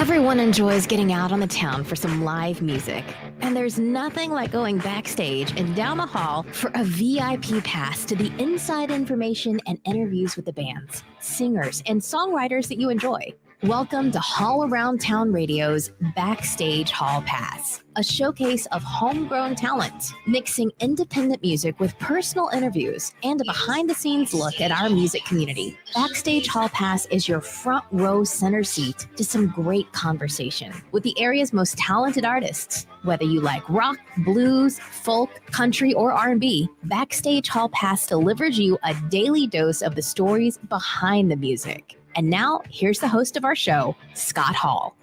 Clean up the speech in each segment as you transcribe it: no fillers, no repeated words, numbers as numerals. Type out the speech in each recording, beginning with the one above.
Everyone enjoys getting out on the town for some live music. And there's nothing like going backstage and down the hall for a VIP pass to the inside information and interviews with the bands, singers, and songwriters that you enjoy. Welcome to Hall Around Town Radio's Backstage Hall Pass, a showcase of homegrown talent, mixing independent music with personal interviews and a behind-the-scenes look at our music community. Backstage Hall Pass is your front row center seat to some great conversation with the area's most talented artists. Whether you like rock, blues, folk, country, or R&B, Backstage Hall Pass delivers you a daily dose of the stories behind the music. And now, here's the host of our show, Scott Hall.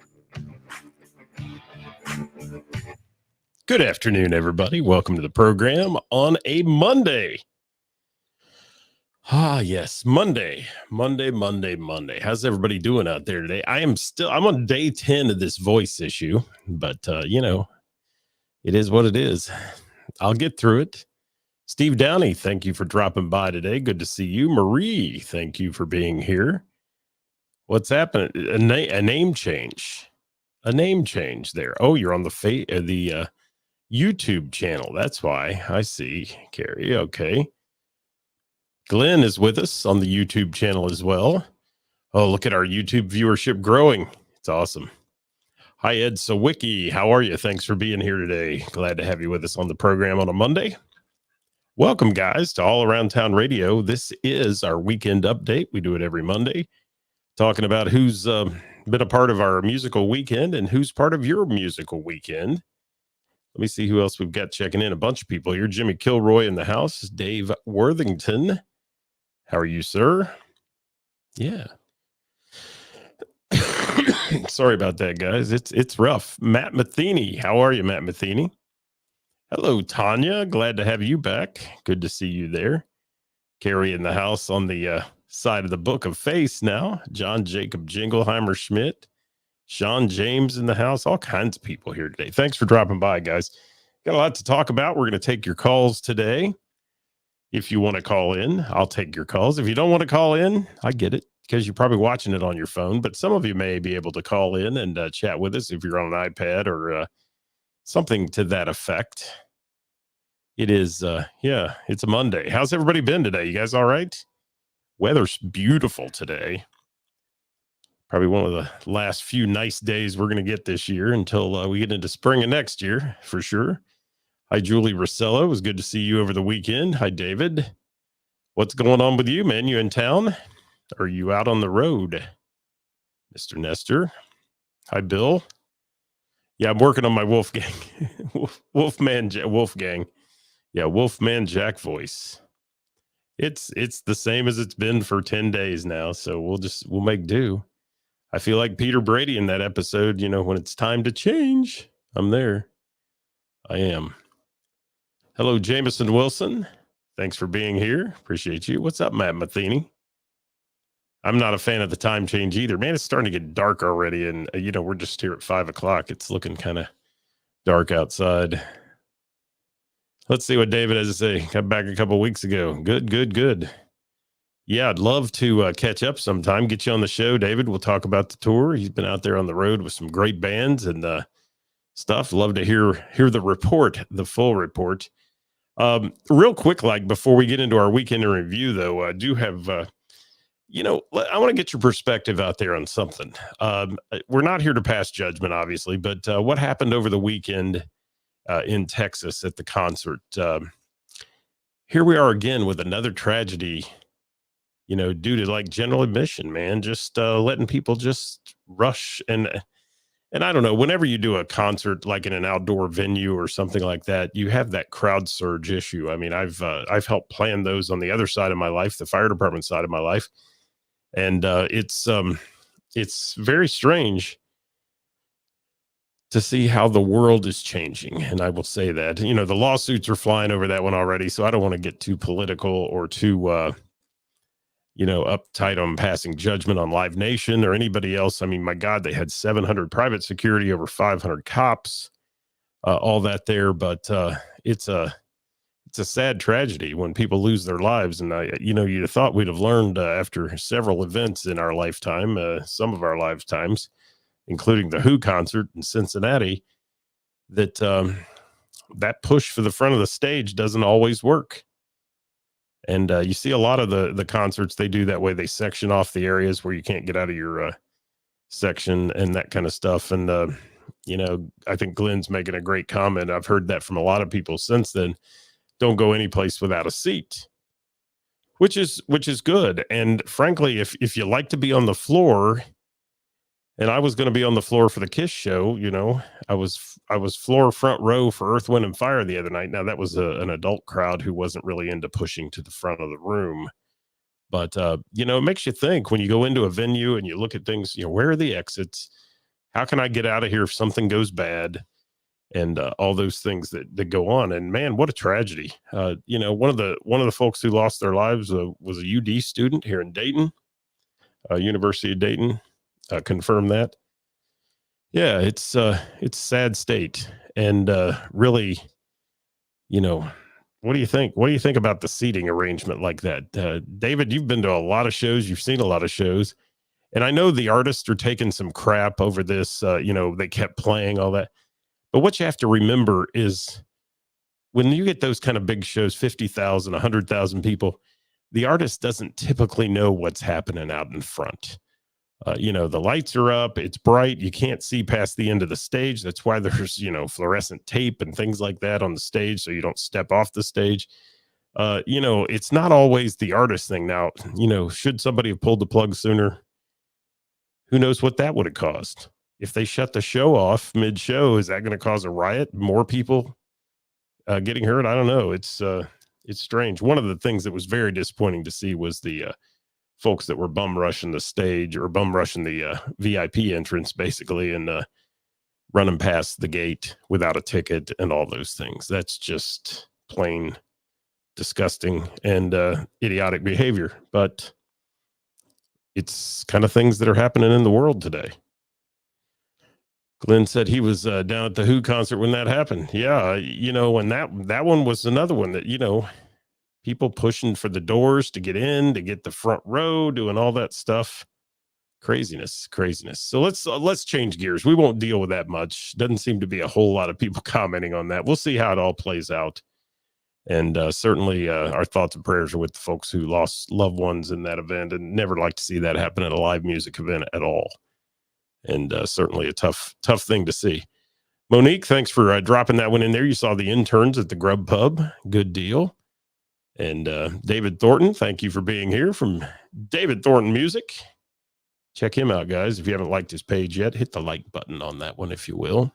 Good afternoon, everybody. Welcome to the program on a Monday. Yes, Monday. How's everybody doing out there today? I'm on day 10 of this voice issue, but, it is what it is. I'll get through it. Steve Downey, thank you for dropping by today. Good to see you. Marie, thank you for being here. What's happening? A name change. A name change there. Oh, you're on the YouTube channel. That's why. I see, Carrie. Okay. Glenn is with us on the YouTube channel as well. Oh, look at our YouTube viewership growing. It's awesome. Hi, Ed Sawicki. How are you? Thanks for being here today. Glad to have you with us on the program on a Monday. Welcome, guys, to All Around Town Radio. This is our weekend update. We do it every Monday, talking about who's been a part of our musical weekend and who's part of your musical weekend. Let me see who else we've got checking in. A bunch of people here. Jimmy Kilroy in the house. Dave Worthington. How are you, sir? Yeah. Sorry about that, guys. It's rough. Matt Matheny. How are you, Matt Matheny? Hello, Tanya. Glad to have you back. Good to see you there. Carrie in the house on the side of the Book of Face now. John Jacob Jingleheimer Schmidt. Sean James in the house. All kinds of people here today. Thanks for dropping by, guys. Got a lot to talk about. We're going to take your calls today. If you want to call in, I'll take your calls. If you don't want to call in, I get it, because you're probably watching it on your phone. But some of you may be able to call in and chat with us if you're on an iPad or something to that effect. It is, it's a Monday. How's everybody been today? You guys all right? Weather's beautiful today. Probably one of the last few nice days we're going to get this year until we get into spring of next year, for sure. Hi, Julie Rossello. It was good to see you over the weekend. Hi, David. What's going on with you, man? You in town? Or are you out on the road? Mr. Nestor. Hi, Bill. Yeah, I'm working on my Wolfgang. Wolfgang. Yeah, Wolfman Jack voice. It's the same as it's been for 10 days now, so we'll make do. I feel like Peter Brady in that episode, when it's time to change. I'm there. I am. Hello, Jameson Wilson. Thanks for being here. Appreciate you. What's up, Matt Matheny? I'm not a fan of the time change either. Man, it's starting to get dark already, and, we're just here at 5 o'clock. It's looking kind of dark outside. Let's see what David has to say. Got back a couple weeks ago. Good. Yeah, I'd love to catch up sometime, get you on the show, David. We'll talk about the tour. He's been out there on the road with some great bands and stuff. Love to hear the report, the full report. Real quick, before we get into our weekend in review, though, I do have, I want to get your perspective out there on something. We're not here to pass judgment, obviously, but what happened over the weekend in Texas at the concert? Here we are again with another tragedy, due to general admission, man, just letting people just rush. And I don't know, whenever you do a concert, like in an outdoor venue or something like that, you have that crowd surge issue. I mean, I've helped plan those on the other side of my life, the fire department side of my life. And it's very strange to see how the world is changing. And I will say that, the lawsuits are flying over that one already. So I don't want to get too political or too, uptight on passing judgment on Live Nation or anybody else. I mean, my God, they had 700 private security, over 500 cops, all that there. But it's a sad tragedy when people lose their lives. And you'd have thought we'd have learned after several events in our lifetime, some of our lifetimes, including the Who concert in Cincinnati, that that push for the front of the stage doesn't always work. And you see a lot of the concerts, they do that way. They section off the areas where you can't get out of your section and that kind of stuff. And, I think Glenn's making a great comment. I've heard that from a lot of people since then. Don't go any place without a seat, which is good. And frankly, if you like to be on the floor, and I was going to be on the floor for the Kiss show, I was floor front row for Earth, Wind and Fire the other night. Now that was an adult crowd who wasn't really into pushing to the front of the room. But, it makes you think when you go into a venue and you look at things, where are the exits? How can I get out of here if something goes bad? And all those things that go on. And man, what a tragedy. One of the folks who lost their lives was a UD student here in Dayton, University of Dayton. Confirmed that. Yeah, it's a sad state. And really, what do you think? What do you think about the seating arrangement like that? David, you've been to a lot of shows. You've seen a lot of shows. And I know the artists are taking some crap over this. They kept playing all that. But what you have to remember is when you get those kind of big shows, 50,000, 100,000 people, the artist doesn't typically know what's happening out in front. The lights are up, it's bright, you can't see past the end of the stage. That's why there's, fluorescent tape and things like that on the stage so you don't step off the stage. It's not always the artist thing. Now, should somebody have pulled the plug sooner? Who knows what that would have caused? If they shut the show off mid-show, is that going to cause a riot? More people getting hurt? I don't know. It's strange. One of the things that was very disappointing to see was the folks that were bum rushing the stage or bum rushing the VIP entrance, basically, and running past the gate without a ticket and all those things. That's just plain disgusting and idiotic behavior. But it's kind of things that are happening in the world today. Glenn said he was down at the Who concert when that happened. Yeah, and that one was another one that, people pushing for the doors to get in, to get the front row, doing all that stuff. Craziness. So let's change gears. We won't deal with that much. Doesn't seem to be a whole lot of people commenting on that. We'll see how it all plays out. And certainly our thoughts and prayers are with the folks who lost loved ones in that event, and never like to see that happen at a live music event at all. And certainly a tough thing to see. Monique, thanks for dropping that one in there. You saw the interns at the Grub Pub. Good deal. And David Thornton, thank you for being here from David Thornton Music. Check him out, guys. If you haven't liked his page yet, hit the like button on that one, if you will.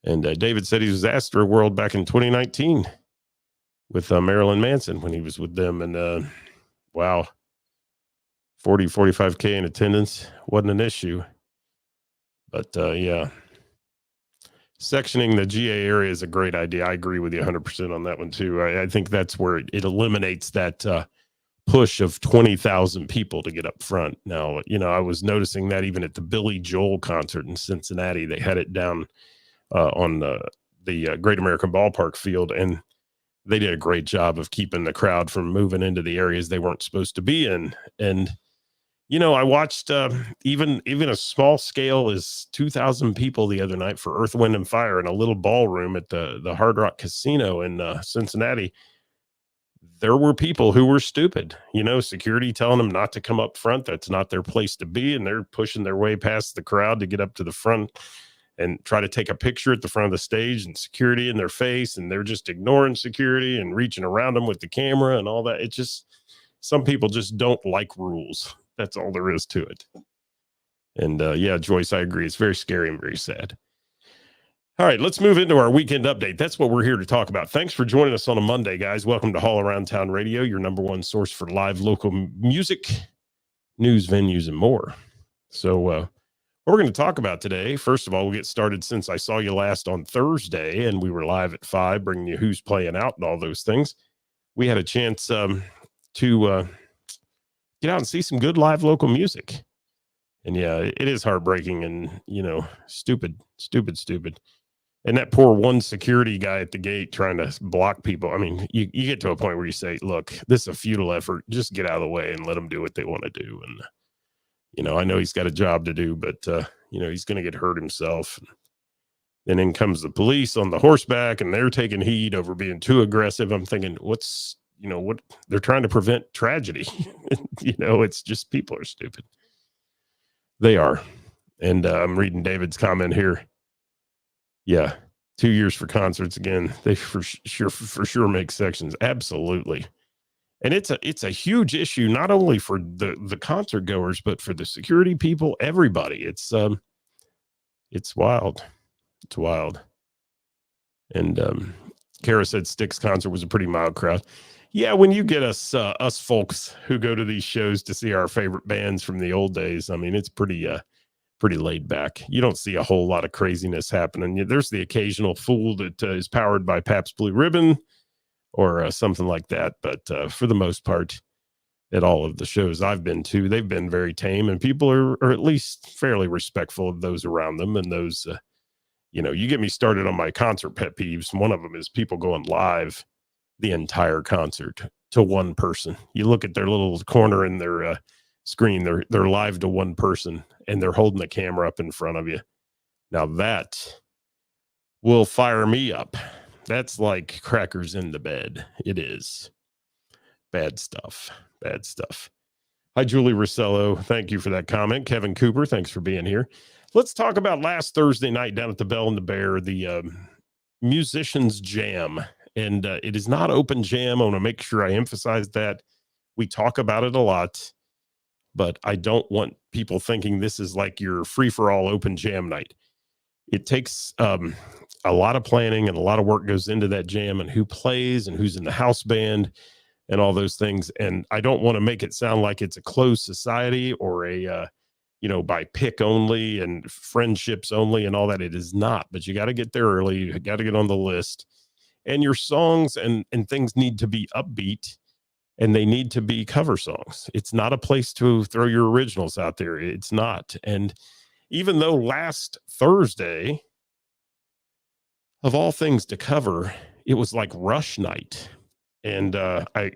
And David said he was Astroworld back in 2019 with Marilyn Manson when he was with them. And wow, 45K in attendance wasn't an issue. But yeah, sectioning the GA area is a great idea. I agree with you 100% on that one too. I think that's where it eliminates that push of 20,000 people to get up front. Now, I was noticing that even at the Billy Joel concert in Cincinnati, they had it down on the Great American Ballpark field, and they did a great job of keeping the crowd from moving into the areas they weren't supposed to be in. And I watched even a small scale is 2,000 people the other night for Earth, Wind and Fire in a little ballroom at the Hard Rock Casino in Cincinnati. There were people who were stupid, security telling them not to come up front. That's not their place to be. And they're pushing their way past the crowd to get up to the front and try to take a picture at the front of the stage, and security in their face. And they're just ignoring security and reaching around them with the camera and all that. It's just, some people just don't like rules. That's all there is to it. And yeah, Joyce, I agree. It's very scary and very sad. All right, let's move into our weekend update. That's what we're here to talk about. Thanks for joining us on a Monday, guys. Welcome to All Around Town Radio, your number one source for live local music, news, venues, and more. So what we're going to talk about today, first of all, we'll get started since I saw you last on Thursday, and we were live at 5, bringing you who's playing out and all those things. We had a chance to get out and see some good live local music. And yeah, it is heartbreaking and, stupid. And that poor one security guy at the gate trying to block people. I mean, you get to a point where you say, look, this is a futile effort. Just get out of the way and let them do what they want to do. And, I know he's got a job to do, but he's going to get hurt himself. And then comes the police on the horseback, and they're taking heed over being too aggressive. I'm thinking, what they're trying to prevent tragedy. It's just people are stupid. They are. And I'm reading David's comment here. Yeah. 2 years for concerts again. They for sure make sections. Absolutely. And it's a huge issue, not only for the concert goers, but for the security people, everybody. It's wild. It's wild. And Kara said Styx concert was a pretty mild crowd. Yeah, when you get us folks who go to these shows to see our favorite bands from the old days, I mean, it's pretty laid back. You don't see a whole lot of craziness happening. There's the occasional fool that is powered by Pabst Blue Ribbon or something like that. But for the most part, at all of the shows I've been to, they've been very tame, and people are at least fairly respectful of those around them. And those, you get me started on my concert pet peeves. One of them is people going live the entire concert to one person. You look at their little corner in their screen, they're live to one person, and they're holding the camera up in front of you. Now that will fire me up. That's like crackers in the bed. It is bad stuff. Hi, Julie Rossello. Thank you for that comment. Kevin Cooper, thanks for being here. Let's talk about last Thursday night down at the Bell and the Bear, the Musicians Jam. And it is not open jam. I want to make sure I emphasize that. We talk about it a lot, but I don't want people thinking this is like your free-for-all open jam night. It takes a lot of planning, and a lot of work goes into that jam, and who plays and who's in the house band and all those things. And I don't want to make it sound like it's a closed society or a by pick only and friendships only and all that. It is not, but you got to get there early. You got to get on the list, and your songs and things need to be upbeat, and they need to be cover songs. It's not a place to throw your originals out there. It's not. And even though last Thursday, of all things to cover, it was like Rush night. And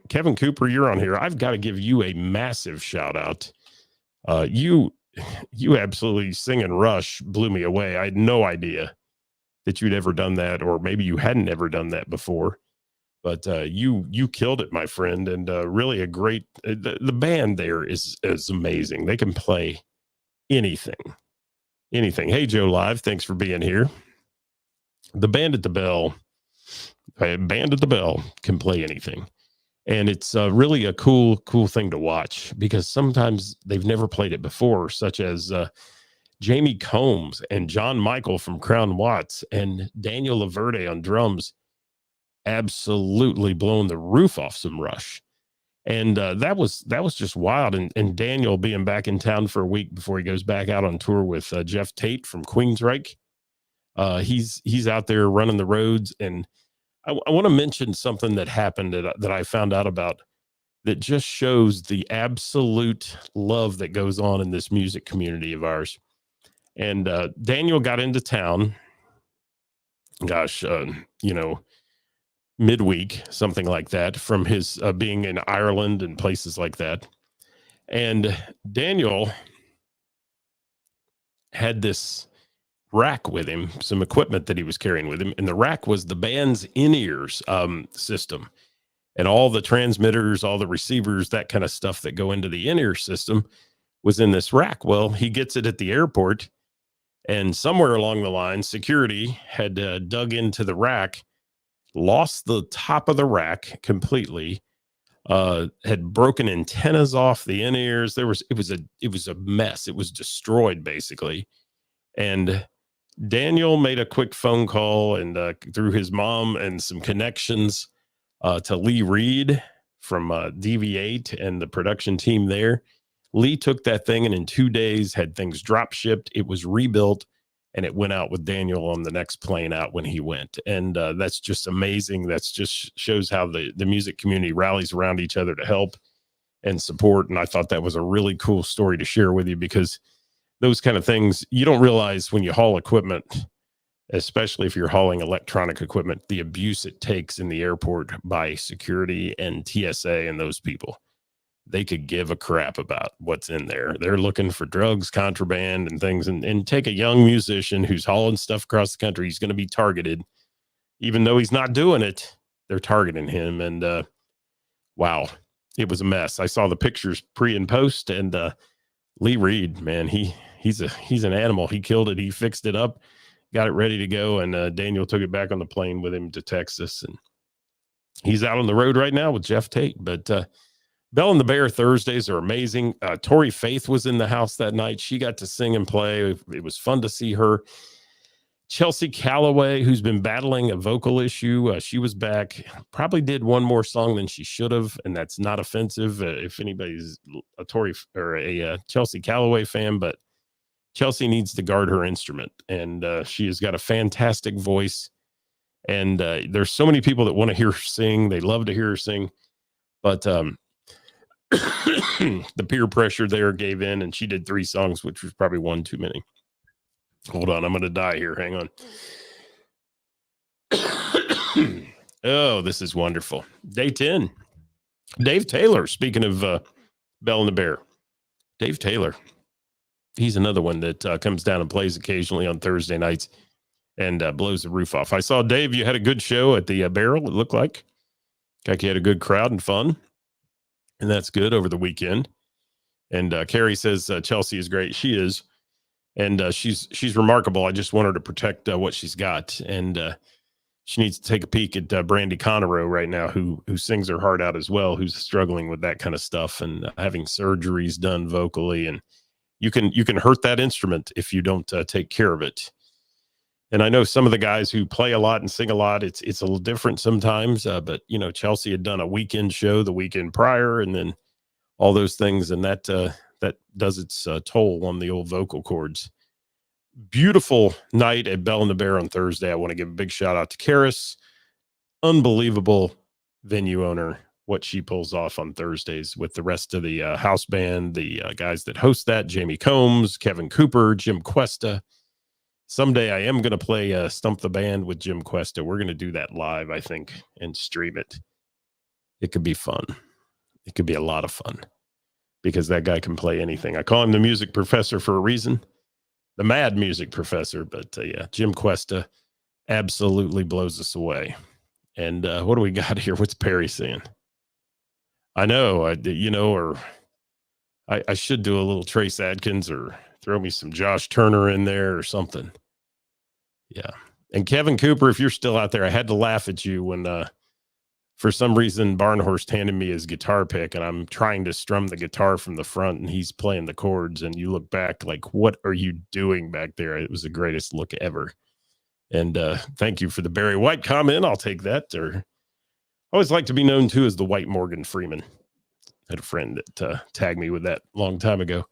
Kevin Cooper, you're on here. I've got to give you a massive shout out. You absolutely singing Rush blew me away. I had no idea that you'd ever done that, or maybe you hadn't ever done that before. But you killed it, my friend, and really a great. The band there is amazing. They can play anything. Hey, Joe Live, thanks for being here. The band at the Bell can play anything, and it's really a cool thing to watch, because sometimes they've never played it before, such as Jamie Combs and John Michael from Crown Watts and Daniel Laverde on drums. Absolutely blowing the roof off some Rush. And that was just wild. And Daniel being back in town for a week before he goes back out on tour with Jeff Tate from Queensryche. He's out there running the roads. And I want to mention something that happened that I found out about that just shows the absolute love that goes on in this music community of ours. And Daniel got into town, midweek, something like that, from his being in Ireland and places like that. And Daniel had this rack with him, some equipment that he was carrying with him, and the rack was the band's in-ears system, and all the transmitters, all the receivers, that kind of stuff that go into the in-ear system was in this rack. Well, he gets it at the airport, and somewhere along the line, security had dug into the rack, lost the top of the rack completely, had broken antennas off the in-ears. It was a mess. It was destroyed, basically. And Daniel made a quick phone call, and through his mom and some connections to Lee Reed from DV8 and the production team there. Lee took that thing, and in 2 days had things drop shipped. It was rebuilt, and it went out with Daniel on the next plane out when he went. And that's just amazing. That's just shows how the music community rallies around each other to help and support. And I thought that was a really cool story to share with you, because those kind of things you don't realize when you haul equipment, especially if you're hauling electronic equipment, the abuse it takes in the airport by security and TSA and those people. they could give a crap about what's in there. They're looking for drugs, contraband, and things. And take a young musician who's hauling stuff across the country. He's going to be targeted. Even though he's not doing it, they're targeting him. And wow, it was a mess. I saw the pictures pre and post, and Lee Reed, man, he's an animal. He killed it. He fixed it up, got it ready to go, and Daniel took it back on the plane with him to Texas, and he's out on the road right now with Jeff Tate. But Belle and the Bear Thursdays are amazing. Tori Faith was in the house that night. She got to sing and play. It was fun to see her. Chelsea Calloway, who's been battling a vocal issue, she was back. Probably did one more song than she should have, and that's not offensive if anybody's a Tori or a Chelsea Calloway fan, but Chelsea needs to guard her instrument, and she has got a fantastic voice. And there's so many people that want to hear her sing. They love to hear her sing, but the peer pressure there gave in, and she did 3 songs, which was probably one too many. Hold on, I'm going to die here. Hang on. Oh, this is wonderful. Day 10. Dave Taylor, speaking of Belle and the Bear. Dave Taylor. He's another one that comes down and plays occasionally on Thursday nights and blows the roof off. I saw, Dave, you had a good show at the Barrel, it looked like. Like you had a good crowd and fun. And that's good over the weekend. And Carrie says Chelsea is great. She is. And she's remarkable. I just want her to protect what she's got. And she needs to take a peek at Brandy Conroe right now, who sings her heart out as well, who's struggling with that kind of stuff and having surgeries done vocally. And you can hurt that instrument if you don't take care of it. And I know some of the guys who play a lot and sing a lot, it's a little different sometimes. But, you know, Chelsea had done a weekend show the weekend prior and then all those things. And that does its toll on the old vocal cords. Beautiful night at Belle and the Bear on Thursday. I want to give a big shout out to Karis. Unbelievable venue owner, what she pulls off on Thursdays with the rest of the house band, the guys that host that, Jamie Combs, Kevin Cooper, Jim Cuesta. Someday I am going to play Stump the Band with Jim Cuesta. We're going to do that live, I think, and stream it. It could be fun. It could be a lot of fun because that guy can play anything. I call him the music professor for a reason, the mad music professor. But yeah, Jim Cuesta absolutely blows us away. And what do we got here? What's Perry saying? I know, I should do a little Trace Adkins or throw me some Josh Turner in there or something. Yeah. And Kevin Cooper, if you're still out there, I had to laugh at you when for some reason Barnhorst handed me his guitar pick and I'm trying to strum the guitar from the front and he's playing the chords and you look back like, what are you doing back there? It was the greatest look ever. And thank you for the Barry White comment. I'll take that. Or I always like to be known too as the White Morgan Freeman. I had a friend that tagged me with that a long time ago.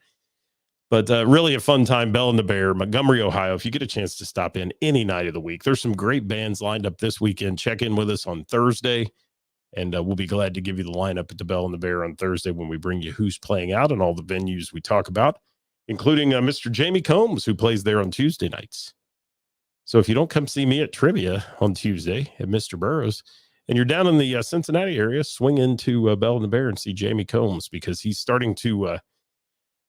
But really a fun time, Belle and the Bear, Montgomery, Ohio. If you get a chance to stop in any night of the week, there's some great bands lined up this weekend. Check in with us on Thursday, and we'll be glad to give you the lineup at the Belle and the Bear on Thursday when we bring you who's playing out and all the venues we talk about, including Mr. Jamie Combs, who plays there on Tuesday nights. So if you don't come see me at trivia on Tuesday at Mr. Burroughs, and you're down in the Cincinnati area, swing into Belle and the Bear and see Jamie Combs because he's starting to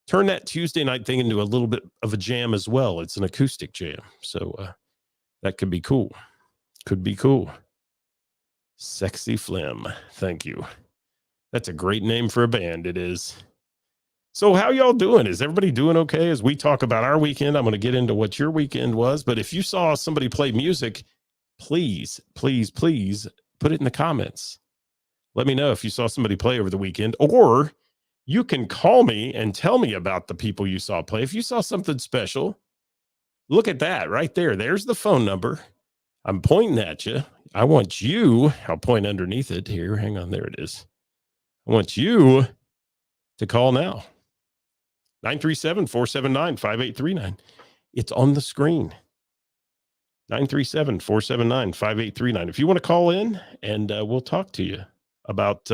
turn that Tuesday night thing into a little bit of a jam as well. It's an acoustic jam. So that could be cool. Could be cool. Sexy Flim. Thank you. That's a great name for a band. It is. So how y'all doing? Is everybody doing okay? As we talk about our weekend, I'm going to get into what your weekend was. But if you saw somebody play music, please, please, please put it in the comments. Let me know if you saw somebody play over the weekend, or you can call me and tell me about the people you saw play. If you saw something special, look at that right there. There's the phone number. I'm pointing at you. I want you, I'll point underneath it here. Hang on, there it is. I want you to call now. 937-479-5839. It's on the screen. 937-479-5839. If you want to call in and we'll talk to you about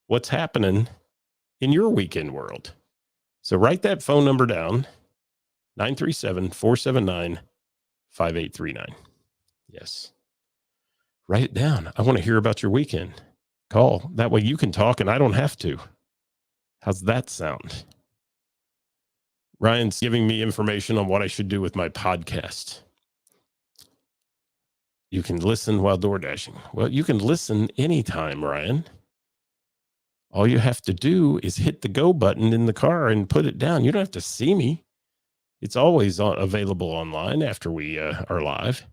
what's happening in your weekend world. So write that phone number down, 937-479-5839. Yes. Write it down. I want to hear about your weekend. Call. That way you can talk and I don't have to. How's that sound? Ryan's giving me information on what I should do with my podcast. You can listen while door dashing. Well, you can listen anytime, Ryan. All you have to do is hit the go button in the car and put it down. You don't have to see me. It's always available online after we are live.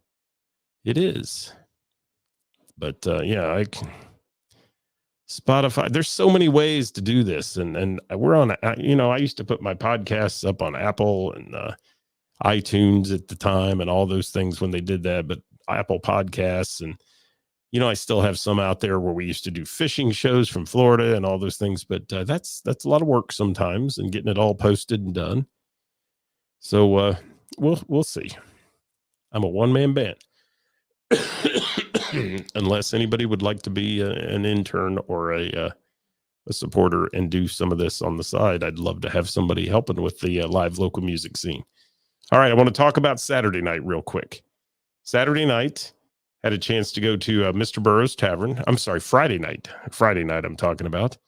It is. But yeah, I can. Spotify. There's so many ways to do this, and we're on. I used to put my podcasts up on Apple and iTunes at the time, and all those things when they did that. But Apple Podcasts, and I still have some out there where we used to do fishing shows from Florida and all those things. But that's a lot of work sometimes, and getting it all posted and done. So we'll see. I'm a one-man band. Unless anybody would like to be an intern or a supporter and do some of this on the side, I'd love to have somebody helping with the live local music scene. All right, I want to talk about Saturday night real quick. Saturday night, had a chance to go to Mr. Burroughs Tavern. I'm sorry, Friday night. Friday night I'm talking about.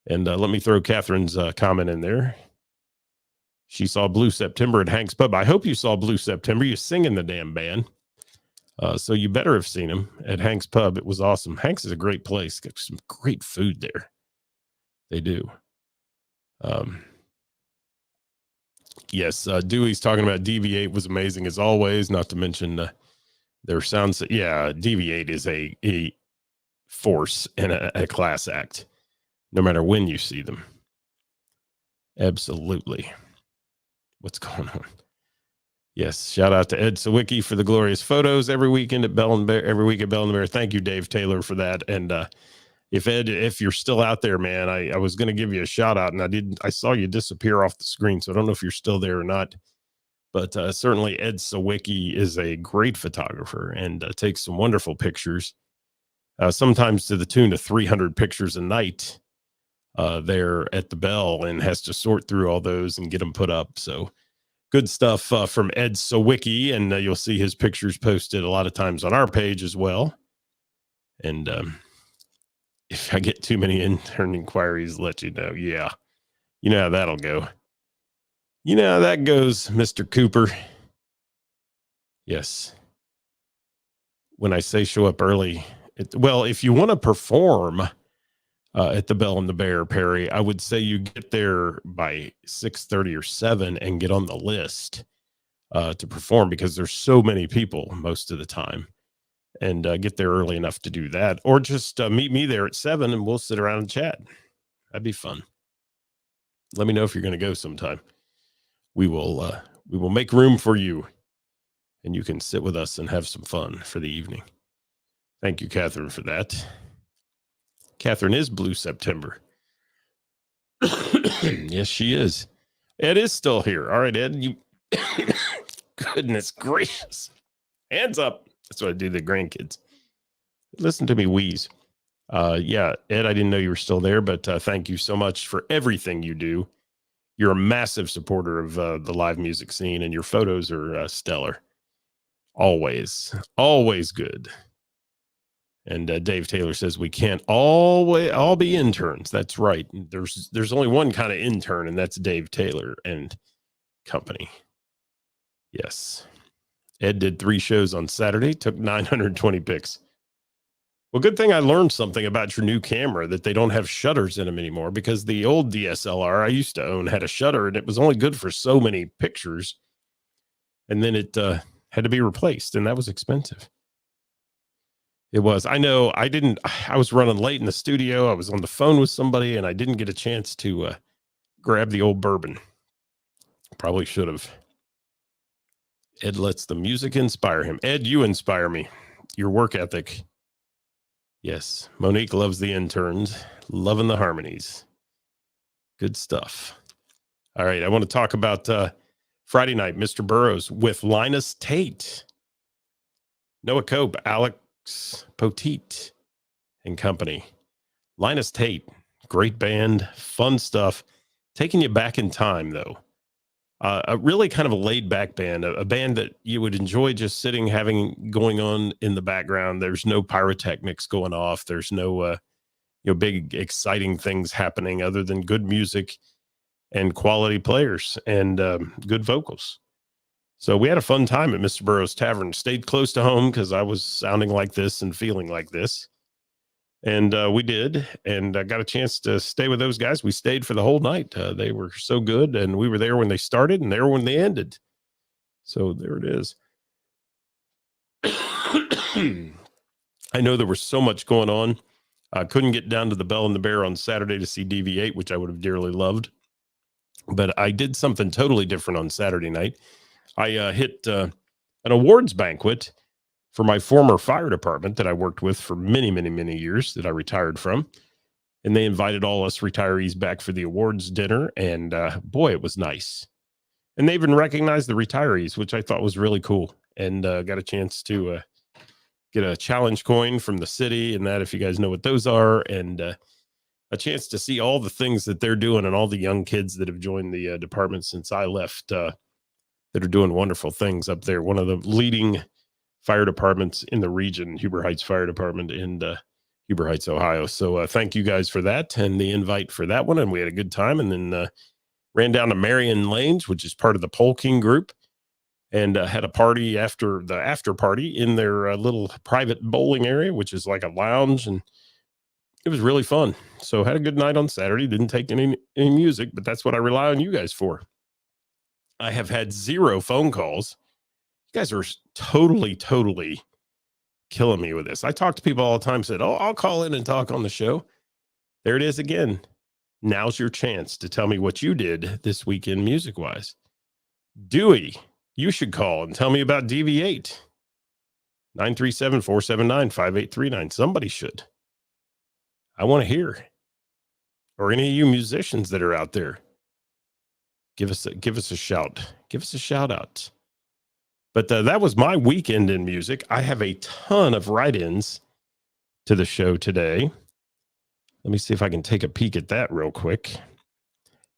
And let me throw Catherine's comment in there. She saw Blue September at Hank's Pub. I hope you saw Blue September. You sing in the damn band. So you better have seen him at Hank's Pub. It was awesome. Hank's is a great place. Got some great food there. They do. Yes, Dewey's talking about DV8 was amazing as always, not to mention their sounds. Yeah, DV8 is a force and a class act, no matter when you see them. Absolutely. What's going on? Yes, shout out to Ed Sawicki for the glorious photos every weekend at Bell and Bear. Every week at Bell and Bear. Thank you, Dave Taylor, for that. And if you're still out there, man, I was going to give you a shout out, and I saw you disappear off the screen, so I don't know if you're still there or not. But certainly, Ed Sawicki is a great photographer and takes some wonderful pictures. Sometimes to the tune of 300 pictures a night there at the Bell, and has to sort through all those and get them put up. So. Good stuff from Ed Sawicki, and you'll see his pictures posted a lot of times on our page as well. And if I get too many intern inquiries, let you know. Yeah, you know how that'll go. You know how that goes, Mr. Cooper. Yes. When I say show up early, if you want to perform at the Bell and the Bear, Perry, I would say you get there by 6:30 or 7 and get on the list to perform, because there's so many people most of the time, and get there early enough to do that, or just meet me there at 7 and we'll sit around and chat. That'd be fun. Let me know if you're going to go sometime. We will make room for you, and you can sit with us and have some fun for the evening. Thank you, Catherine, for that. Catherine is Blue September. Yes, she is. Ed is still here. All right, Ed, you goodness gracious. Hands up. That's what I do to the grandkids. Listen to me wheeze. Yeah, Ed, I didn't know you were still there, but thank you so much for everything you do. You're a massive supporter of the live music scene, and your photos are stellar. Always good. And Dave Taylor says we can't all be interns. That's right. There's only one kind of intern, and that's Dave Taylor and company. Yes. Ed did 3 shows on Saturday, took 920 pics. Well, good thing I learned something about your new camera, that they don't have shutters in them anymore, because the old DSLR I used to own had a shutter, and it was only good for so many pictures. And then it had to be replaced, and that was expensive. It was. I know. I was running late in the studio. I was on the phone with somebody, and I didn't get a chance to grab the old bourbon. Probably should have. Ed lets the music inspire him. Ed, you inspire me. Your work ethic. Yes. Monique loves the interns. Loving the harmonies. Good stuff. All right. I want to talk about Friday night, Mr. Burroughs with Linus Tate, Noah Cope, Alex Poteet and company. Linus Tate, great band, fun stuff. Taking you back in time, though. A really kind of a laid back band, a band that you would enjoy just sitting, having going on in the background. There's no pyrotechnics going off. There's no, big, exciting things happening other than good music and quality players and good vocals. So we had a fun time at Mr. Burroughs Tavern. Stayed close to home because I was sounding like this and feeling like this. And we did, and I got a chance to stay with those guys. We stayed for the whole night. They were so good, and we were there when they started and there when they ended. So there it is. I know there was so much going on. I couldn't get down to the Bell and the Bear on Saturday to see DV8, which I would have dearly loved. But I did something totally different on Saturday night. I hit an awards banquet for my former fire department that I worked with for many, many, many years that I retired from. And they invited all us retirees back for the awards dinner. And boy, it was nice. And they even recognized the retirees, which I thought was really cool. And got a chance to get a challenge coin from the city and that, if you guys know what those are, and a chance to see all the things that they're doing and all the young kids that have joined the department since I left that are doing wonderful things up there. One of the leading fire departments in the region, Huber Heights Fire Department in Huber Heights, Ohio. So thank you guys for that and the invite for that one. And we had a good time, and then ran down to Marion Lanes, which is part of the Polking group, and had a party after the after party in their little private bowling area, which is like a lounge. And it was really fun. So had a good night on Saturday. Didn't take any music, but that's what I rely on you guys for. I have had 0 phone calls. You guys are totally killing me with this. I talk to people all the time, said, "Oh, I'll call in and talk on the show." There it is again. Now's your chance to tell me what you did this weekend music-wise. Dewey, you should call and tell me about DV8. 937-479-5839. Somebody should. I want to hear. Or any of you musicians that are out there. Give us a shout. Give us a shout out. But that was my weekend in music. I have a ton of write-ins to the show today. Let me see if I can take a peek at that real quick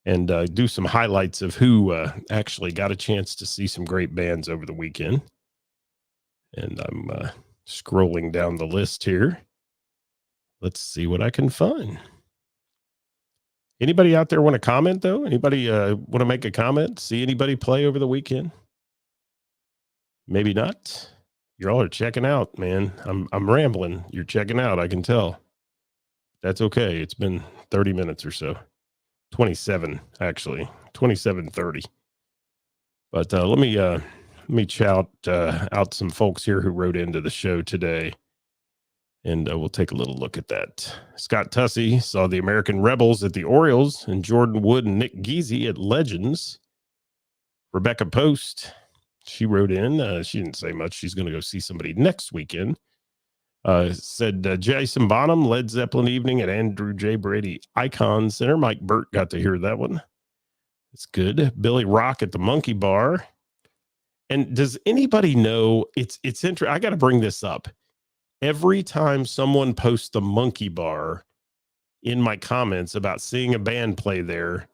and do some highlights of who actually got a chance to see some great bands over the weekend. And I'm scrolling down the list here. Let's see what I can find. Anybody out there want to comment, though? Anybody want to make a comment? See anybody play over the weekend? Maybe not. You all are checking out, man. I'm rambling. You're checking out, I can tell. That's okay. It's been 30 minutes or so. 27, actually. 27:30. But let me shout out some folks here who wrote into the show today. And we'll take a little look at that. Scott Tussey saw the American Rebels at the Orioles, and Jordan Wood and Nick Geezy at Legends. Rebecca Post, she wrote in. She didn't say much. She's going to go see somebody next weekend. Said Jason Bonham, Led Zeppelin evening at Andrew J. Brady Icon Center. Mike Burt got to hear that one. It's good. Billy Rock at the Monkey Bar. And does anybody know, it's interesting. I got to bring this up. Every time someone posts the Monkey Bar in my comments about seeing a band play there,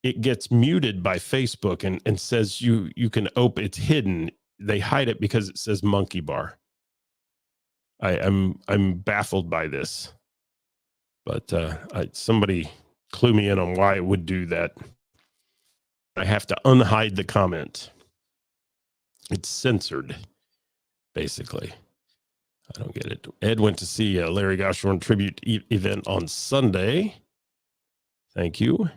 it gets muted by Facebook and says you can open, it's hidden. They hide it because it says Monkey Bar. I'm baffled by this, but somebody clue me in on why it would do that. I have to unhide the comment. It's censored, basically. I don't get it. Ed went to see a Larry Goshorn tribute event on Sunday. Thank you.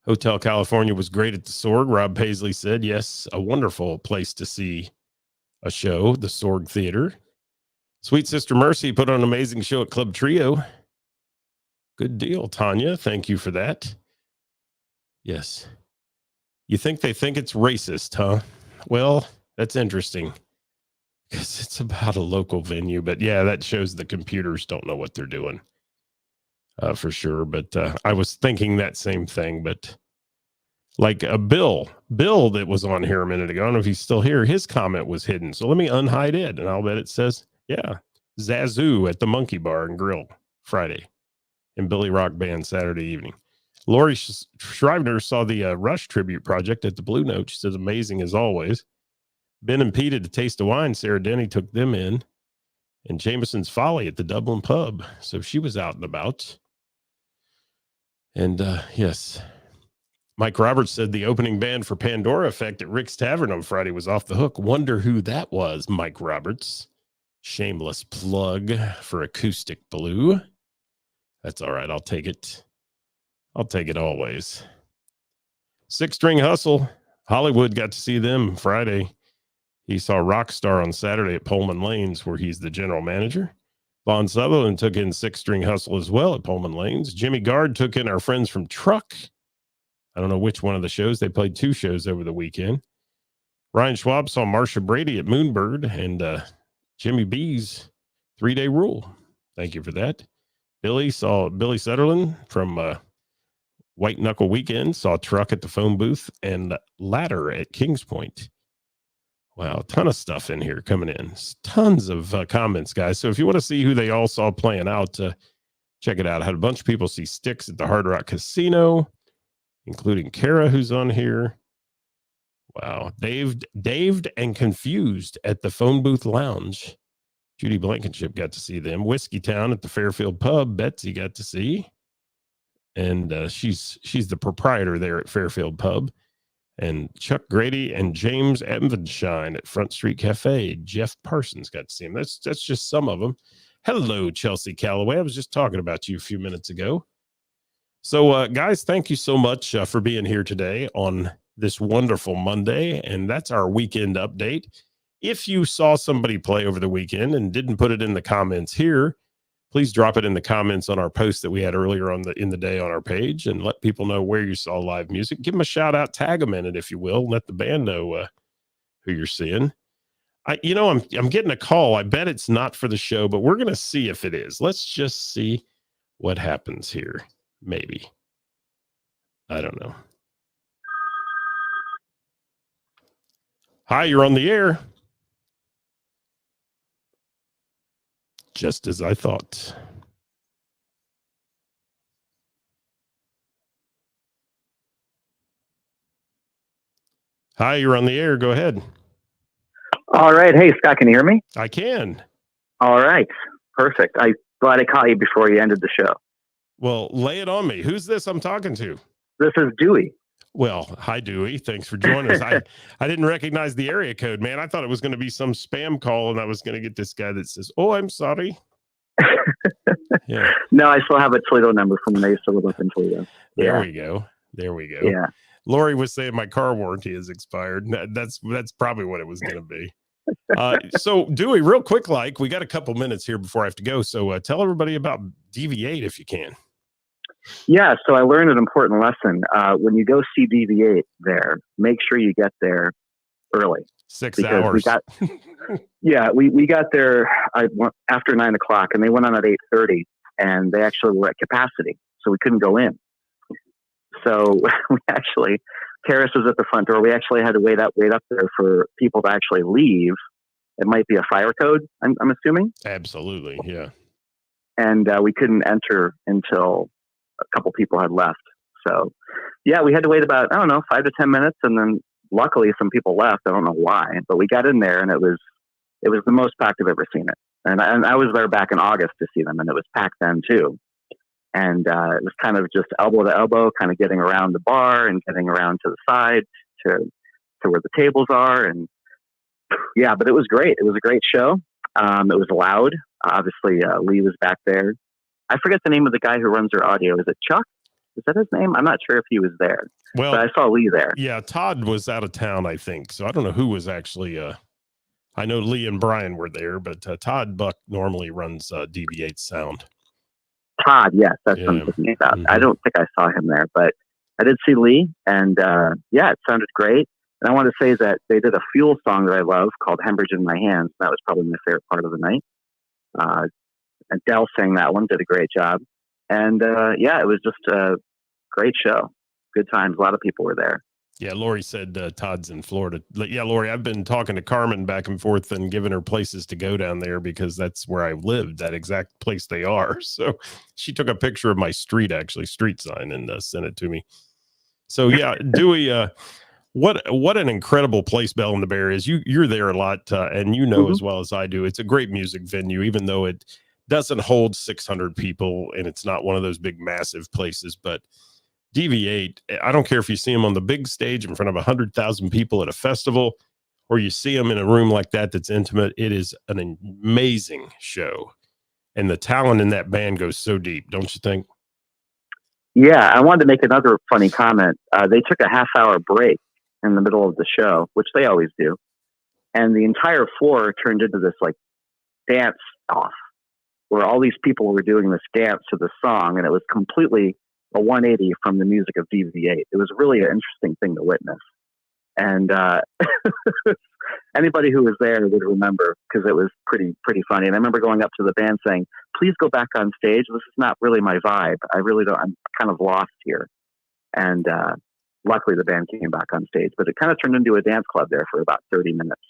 Hotel California was great at the Sorg. Rob Paisley said, yes, a wonderful place to see a show, the Sorg Theater. Sweet Sister Mercy put on an amazing show at Club Trio. Good deal, Tanya. Thank you for that. Yes. You think they think it's racist, huh? Well, that's interesting. Because it's about a local venue, but yeah, that shows the computers don't know what they're doing for sure. But I was thinking that same thing, but like a Bill that was on here a minute ago, I don't know if he's still here. His comment was hidden. So let me unhide it. And I'll bet it says, yeah, Zazu at the Monkey Bar and Grill Friday and Billy Rock Band Saturday evening. Lori Shriver saw the Rush tribute project at the Blue Note. She says, amazing as always. Ben and Pete at the Taste of Wine. Sarah Denny took them in. and Jameson's Folly at the Dublin pub. So she was out and about. And yes, Mike Roberts said the opening band for Pandora Effect at Rick's Tavern on Friday was Off the Hook. Wonder who that was, Mike Roberts. Shameless plug for Acoustic Blue. That's all right. I'll take it. I'll take it always. Six String Hustle. Hollywood got to see them Friday. He saw Rockstar on Saturday at Pullman Lanes, where he's the general manager. Vaughn Sutherland took in Six String Hustle as well at Pullman Lanes. Jimmy Gard took in our friends from Truck. I don't know which one of the shows. They played two shows over the weekend. Ryan Schwab saw Marsha Brady at Moonbird, and Jimmy B's 3-Day Rule. Thank you for that. Billy saw Billy Sutherland from White Knuckle Weekend, saw Truck at the phone booth, and Ladder at Kings Point. Wow, a ton of stuff in here coming in. Tons of comments, guys. So if you want to see who they all saw playing out, check it out. I had a bunch of people see Styx at the Hard Rock Casino, including Kara, who's on here. Wow. Daved and Confused at the Phone Booth Lounge. Judy Blankenship got to see them. Whiskey Town at the Fairfield Pub. Betsy got to see. And she's the proprietor there at Fairfield Pub. And Chuck Grady and James Evanshine at Front Street Cafe. Jeff Parsons got to see him. That's just some of them. Hello, Chelsea Calloway. I was just talking about you a few minutes ago. So, guys, thank you so much for being here today on this wonderful Monday. And that's our weekend update. If you saw somebody play over the weekend and didn't put it in the comments here, please drop it in the comments on our post that we had earlier in the day on our page, and let people know where you saw live music. Give them a shout out, tag them in it if you will. Let the band know who you're seeing. I'm getting a call. I bet it's not for the show, but we're gonna see if it is. Let's just see what happens here. Maybe. I don't know. Hi, you're on the air. Just as I thought. Hi, you're on the air. Go ahead. All right. Hey, Scott, can you hear me? I can. All right. Perfect. I'm glad I caught you before you ended the show. Well, lay it on me. Who's this I'm talking to? This is Dewey. Well, hi, Dewey. Thanks for joining us. I didn't recognize the area code, man. I thought it was going to be some spam call, and I was going to get this guy that says, "Oh, I'm sorry." Yeah. No, I still have a Toledo number from when I used to live up in Toledo. There we go. There we go. Yeah. Lori was saying my car warranty is expired. That's probably what it was going to be. So, Dewey, real quick, we got a couple minutes here before I have to go. So tell everybody about DV8 if you can. Yeah, so I learned an important lesson. When you go see DV8 there, make sure you get there early. 6 hours. We got there after 9 o'clock, and they went on at 8:30, and they actually were at capacity, so we couldn't go in. So Karis was at the front door. We actually had to wait up there for people to actually leave. It might be a fire code, I'm assuming. Absolutely, yeah. And we couldn't enter until a couple people had left. So, yeah, we had to wait about, 5 to 10 minutes. And then luckily some people left. I don't know why, but we got in there, and it was the most packed I've ever seen it. And I was there back in August to see them, and it was packed then too. And it was kind of just elbow to elbow, kind of getting around the bar and getting around to the side to where the tables are. And yeah, but it was great. It was a great show. It was loud. Obviously, Lee was back there. I forget the name of the guy who runs their audio. Is it Chuck? Is that his name? I'm not sure if he was there. Well, but I saw Lee there. Yeah, Todd was out of town, I think. So I don't know who was actually. I know Lee and Brian were there, but Todd Buck normally runs DV8 sound. Todd, yes, that's what I'm thinking about. Mm-hmm. I don't think I saw him there, but I did see Lee, and it sounded great. And I want to say that they did a Fuel song that I love called "Hemorrhage in My Hands." That was probably my favorite part of the night. Adele sang that one, did a great job. And it was just a great show. Good times. A lot of people were there. Yeah, Lori said Todd's in Florida. Yeah, Lori, I've been talking to Carmen back and forth and giving her places to go down there because that's where I lived, that exact place they are. So she took a picture of my street sign, and sent it to me. So yeah, Dewey, what an incredible place Bell in the Bear is. You're there a lot, and you know Mhm. as well as I do, it's a great music venue, even though it doesn't hold 600 people and it's not one of those big massive places. But DV8, I don't care if you see them on the big stage in front of 100,000 people at a festival, or you see them in a room like that that's intimate. It is an amazing show, and the talent in that band goes so deep, don't you think? Yeah, I wanted to make another funny comment. They took a half-hour break in the middle of the show, which they always do, and the entire floor turned into this like dance off, where all these people were doing this dance to the song, and it was completely a 180 from the music of DV8. It was really an interesting thing to witness, and anybody who was there would remember because it was pretty funny. And I remember going up to the band saying, "Please go back on stage. This is not really my vibe. I really don't. I'm kind of lost here." And luckily, the band came back on stage, but it kind of turned into a dance club there for about 30 minutes.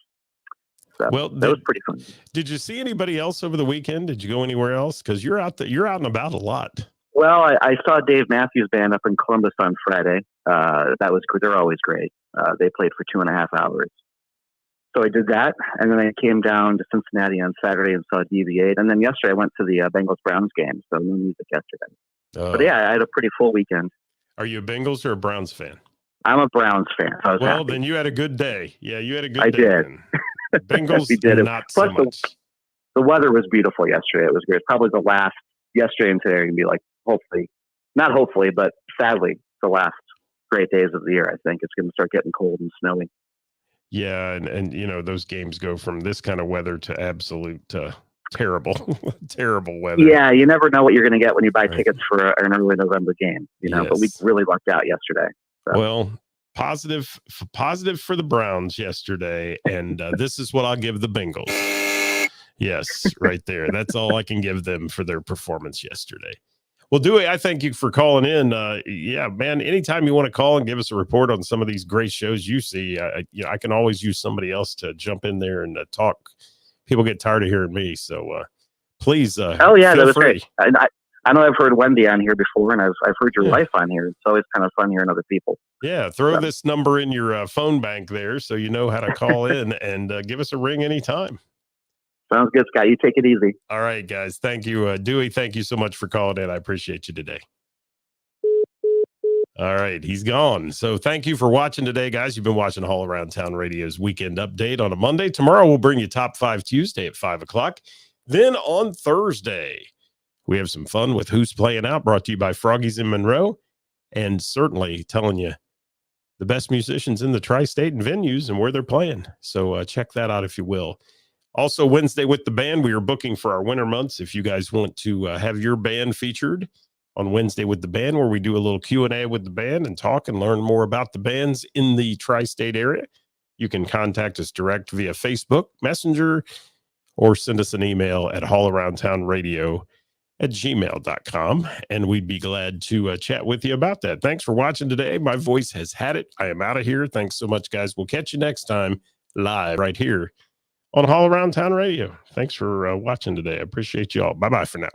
So Well, that was pretty fun. Did you see anybody else over the weekend? Did you go anywhere else? Because you're out and about a lot. Well, I saw Dave Matthews Band up in Columbus on Friday. That was good. They're always great. They played for 2.5 hours. So I did that, and then I came down to Cincinnati on Saturday and saw DV8. And then yesterday I went to the Bengals-Browns game, so no music yesterday. But yeah, I had a pretty full weekend. Are you a Bengals or a Browns fan? I'm a Browns fan. So I was well, happy. Then you had a good day. Yeah, you had a good I day. did. Bengals We did. not Plus, so much. The weather was beautiful yesterday. It was great. Probably the last, yesterday and today are going to be like, not hopefully, but sadly, the last great days of the year. I think it's going to start getting cold and snowy. Yeah, and you know, those games go from this kind of weather to absolute terrible, terrible weather. Yeah, you never know what you're going to get when you buy tickets for an early November game, Yes. But we really lucked out yesterday. So. Well, positive for the Browns yesterday, and this is what I'll give the Bengals. Yes, right there. That's all I can give them for their performance yesterday. Well, Dewey, I thank you for calling in. Yeah, man, anytime you want to call and give us a report on some of these great shows you see, I can always use somebody else to jump in there and talk. People get tired of hearing me, so please. Oh yeah, that was free. great. I know I've heard Wendy on here before, and I've heard your wife on here. It's always kind of fun hearing other people. Yeah, throw this number in your phone bank there, so you know how to call in and give us a ring anytime. Sounds good, Scott. You take it easy. All right, guys. Thank you. Dewey, thank you so much for calling in. I appreciate you today. All right, he's gone. So thank you for watching today, guys. You've been watching All Around Town Radio's Weekend Update on a Monday. Tomorrow, we'll bring you Top 5 Tuesday at 5 o'clock. Then on Thursday, we have some fun with Who's Playing Out, brought to you by Froggies in Monroe, and certainly telling you the best musicians in the tri-state and venues and where they're playing. So check that out if you will. Also, Wednesday with the band, we are booking for our winter months. If you guys want to have your band featured on Wednesday with the band, where we do a little Q&A with the band and talk and learn more about the bands in the tri-state area, you can contact us direct via Facebook, Messenger, or send us an email at allaroundtownradio@gmail.com, and we'd be glad to chat with you about that. Thanks for watching today. My voice has had it. I am out of here. Thanks so much, guys. We'll catch you next time live right here on All Around Town Radio. Thanks for watching today. I appreciate you all. Bye-bye for now.